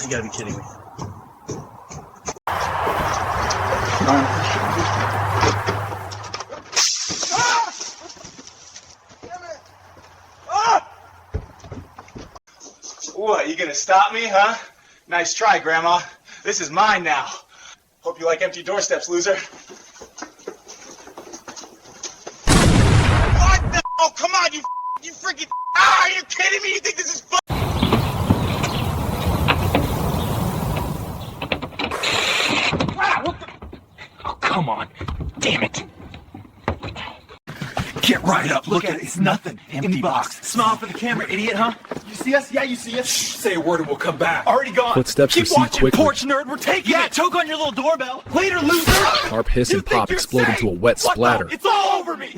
You gotta be kidding me. What, you gonna stop me, huh? Nice try, Grandma. This is mine now. Hope you like empty doorsteps, loser. What the? Oh, come on, you freaking. Ah, are you kidding me? You think this is fun? Ah, what the? Oh, come on. Damn it. Get right up, look at it, it's nothing. Empty box. Smile for the camera, idiot, huh? You see us? Yeah, you see us. Shh, say a word and we'll come back. Already gone. Footsteps Keep recede watching, quickly. Porch nerd. We're taking it. Choke on your little doorbell. Later, loser. Sharp hiss You and think pop you're explode safe? into a wet What the? splatter. It's all over me.